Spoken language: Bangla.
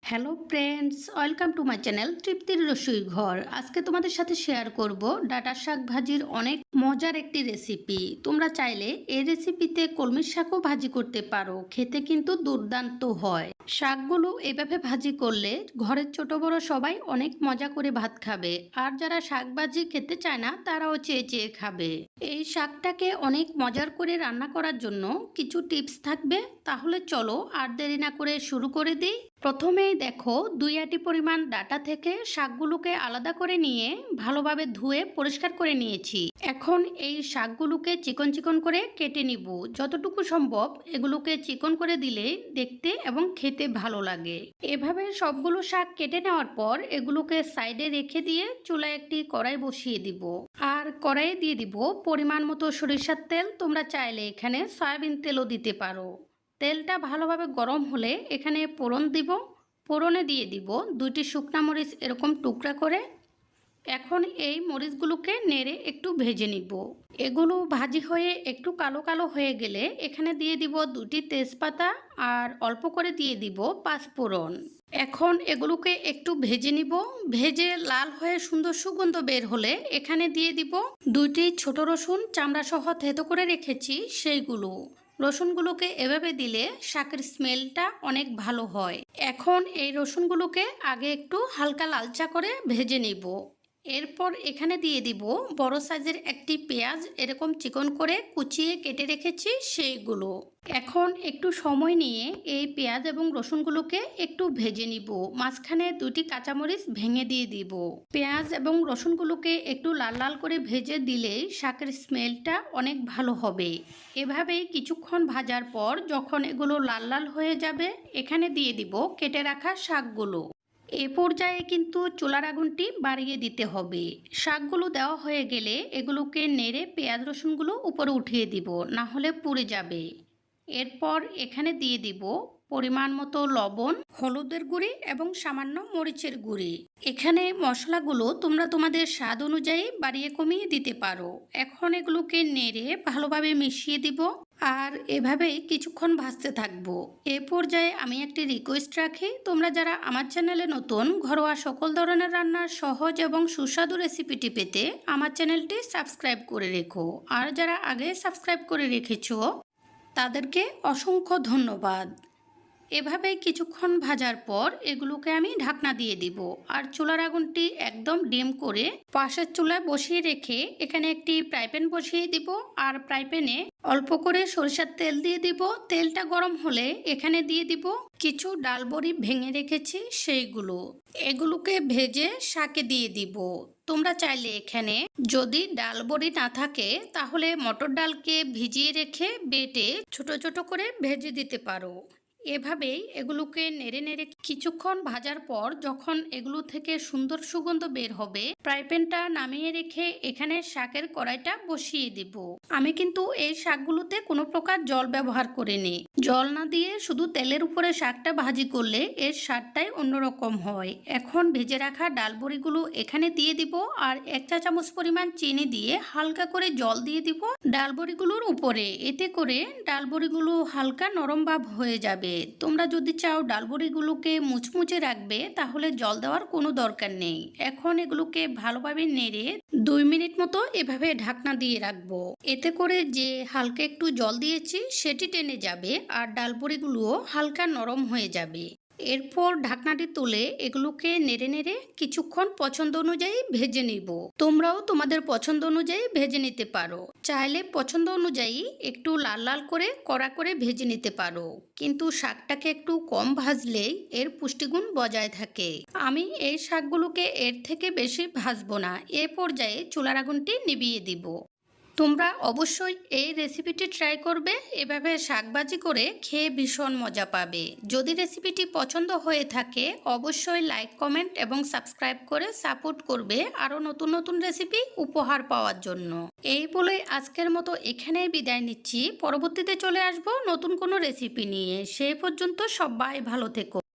Hello friends, welcome to my channel তৃপ্তির রসোই ঘর। আজকে তোমাদের সাথে শেয়ার করব ডাঁটা শাক ভাজির অনেক মজার একটি রেসিপি। তোমরা চাইলে এই রেসিপিতে কলমির শাকও ভাজি করতে পারো, খেতে কিন্তু দুর্দান্ত হয়। শাকগুলো এভাবে ভাজি করলে ঘরের ছোট বড় সবাই অনেক মজা করে ভাত খাবে, আর যারা শাক ভাজি খেতে চায় না তারাও চেয়ে চেয়ে খাবে। এই শাকটাকে অনেক মজার করে রান্না করার জন্য কিছু টিপস থাকবে, তাহলে চলো আর দেরি না করে শুরু করে দিই। প্রথমেই দেখো, 2 আটি পরিমাণ ডাঁটা থেকে শাকগুলোকে আলাদা করে নিয়ে ভালোভাবে ধুয়ে পরিষ্কার করে নিয়েছি। এখন এই শাকগুলোকে চিকন চিকন করে কেটে নিব। যতটুকু সম্ভব এগুলোকে চিকন করে দিলে দেখতে এবং খেতে ভালো লাগে। এভাবে সবগুলো শাক কেটে নেওয়ার পর এগুলোকে সাইডে রেখে দিয়ে চুলায় একটি কড়াই বসিয়ে দিব। আর কড়াইয়ে দিয়ে দিব পরিমাণ মতো সরিষার তেল। তোমরা চাইলে এখানে সয়াবিন তেলও দিতে পারো। তেলটা ভালোভাবে গরম হলে এখানে ফোড়ন দিব। ফোড়নে দিয়ে দিব 2টি শুকনা মরিচ এরকম টুকরা করে। এখন এই মরিচগুলোকে নেড়ে একটু ভেজে নিব। এগুলো ভাজি হয়ে একটু কালো কালো হয়ে গেলে এখানে দিয়ে দিব 2টি তেজপাতা আর অল্প করে দিয়ে দিব 5 ফোড়ন। এখন এগুলোকে একটু ভেজে নিব। ভেজে লাল হয়ে সুন্দর সুগন্ধ বের হলে এখানে দিয়ে দিব 2টি ছোট রসুন, চামড়া সহ থেতো করে রেখেছি সেইগুলো। রসুনগুলোকে এভাবে দিলে শাকের স্মেলটা অনেক ভালো হয়। এখন এই রসুনগুলোকে আগে একটু হালকা লালচা করে ভেজে নিব। এরপর এখানে দিয়ে দিব বড় সাইজের একটি পেঁয়াজ এরকম চিকন করে কুচিয়ে কেটে রেখেছি সেইগুলো। এখন একটু সময় নিয়ে এই পেঁয়াজ এবং রসুনগুলোকে একটু ভেজে নিব। মাঝখানে 2টি কাঁচামরিচ ভেঙে দিয়ে দিব। পেঁয়াজ এবং রসুনগুলোকে একটু লাল লাল করে ভেজে দিলেই শাকের স্মেলটা অনেক ভালো হবে। এভাবেই কিছুক্ষণ ভাজার পর যখন এগুলো লাল লাল হয়ে যাবে এখানে দিয়ে দিব কেটে রাখা শাকগুলো। এ পর্যায়ে কিন্তু চুলার আগুনটি বাড়িয়ে দিতে হবে। শাকগুলো দেওয়া হয়ে গেলে এগুলোকে নেড়ে পেঁয়াজ রসুনগুলো উপরে উঠিয়ে দিব, না হলে পুড়ে যাবে। এরপর এখানে দিয়ে দিব পরিমাণ মতো লবণ, হলুদের গুঁড়ি এবং সামান্য মরিচের গুঁড়ি। এখানে মশলাগুলো তোমরা তোমাদের স্বাদ অনুযায়ী বাড়িয়ে কমিয়ে দিতে পারো। এখন এগুলোকে নেড়ে ভালোভাবে মিশিয়ে দিব আর এভাবেই কিছুক্ষণ ভাজতে থাকবো। এ পর্যায়ে আমি একটি রিকোয়েস্ট রাখি, তোমরা যারা আমার চ্যানেলে নতুন, ঘরোয়া সকল ধরনের রান্নার সহজ এবং সুস্বাদু রেসিপিটি পেতে আমার চ্যানেলটি সাবস্ক্রাইব করে রেখো। আর যারা আগে সাবস্ক্রাইব করে রেখেছো তাদেরকে অসংখ্য ধন্যবাদ। এভাবে কিছুক্ষণ ভাজার পর এগুলোকে আমি ঢাকনা দিয়ে দিব আর চুলার আগুনটি একদম ডিম করে পাশের চুলায় বসিয়ে রেখে এখানে একটি ফ্রাই প্যান বসিয়ে দিব। আর ফ্রাই প্যানে অল্প করে সরিষার তেল দিয়ে দিব। তেলটা গরম হলে এখানে দিয়ে দিব কিছু ডাল বড়ি ভেঙে রেখেছি সেইগুলো। এগুলোকে ভেজে শাকে দিয়ে দিব। তোমরা চাইলে এখানে যদি ডাল বড়ি না থাকে তাহলে মটর ডালকে ভিজিয়ে রেখে বেটে ছোট ছোট করে ভেজে দিতে পারো। এভাবেই এগুলোকে নেড়ে নেড়ে কিছুক্ষণ ভাজার পর যখন এগুলো থেকে সুন্দর সুগন্ধ বের হবে ফ্রাই প্যানটা নামিয়ে রেখে এখানে শাকের কড়াইটা বসিয়ে দিব। আমি কিন্তু এই শাকগুলোতে কোনো প্রকার জল ব্যবহার করিনি। জল না দিয়ে শুধু তেলের উপরে শাকটা ভাজি করলে এর স্বাদটাই অন্যরকম হয়। এখন ভেজে রাখা ডাল বড়িগুলো এখানে দিয়ে দিব আর 1 চা চামচ পরিমাণ চিনি দিয়ে হালকা করে জল দিয়ে দিব ডাল বড়িগুলোর উপরে। এতে করে ডাল বড়িগুলো হালকা নরম ভাব হয়ে যাবে। তোমরা যদি চাও ডাল বড়িগুলোকে মুচমুচে রাখবে তাহলে জল দেওয়ার কোনো দরকার নেই। এখন এগুলোকে ভালোভাবে নেড়ে 2 মিনিট মতো এভাবে ঢাকনা দিয়ে রাখবো। এতে করে যে হালকা একটু জল দিয়েছি সেটি টেনে যাবে আর ডাল বড়িগুলোও হালকা নরম হয়ে যাবে। এরপর ঢাকনাটি তুলে এগুলোকে নেড়ে নেড়ে কিছুক্ষণ পছন্দ অনুযায়ী ভেজে নিব। তোমরাও তোমাদের পছন্দ অনুযায়ী ভেজে নিতে পারো। চাইলে পছন্দ অনুযায়ী একটু লাল লাল করে কড়া করে ভেজে নিতে পারো, কিন্তু শাকটাকে একটু কম ভাজলেই এর পুষ্টিগুণ বজায় থাকে। আমি এই শাকগুলোকে এর থেকে বেশি ভাজবো না। এ পর্যায়ে চুলার আগুনটি নিভিয়ে দিব। তোমরা অবশ্যই এই রেসিপিটি ট্রাই করবে। এভাবে শাকভাজি করে খেয়ে ভীষণ মজা পাবে। যদি রেসিপিটি পছন্দ হয়ে থাকে অবশ্যই লাইক, কমেন্ট এবং সাবস্ক্রাইব করে সাপোর্ট করবে আরও নতুন নতুন রেসিপি উপহার পাওয়ার জন্য। এই বলে আজকের মতো এখানেই বিদায় নিচ্ছি। পরবর্তীতে চলে আসবো নতুন কোনো রেসিপি নিয়ে। সেই পর্যন্ত সবাই ভালো থেকো।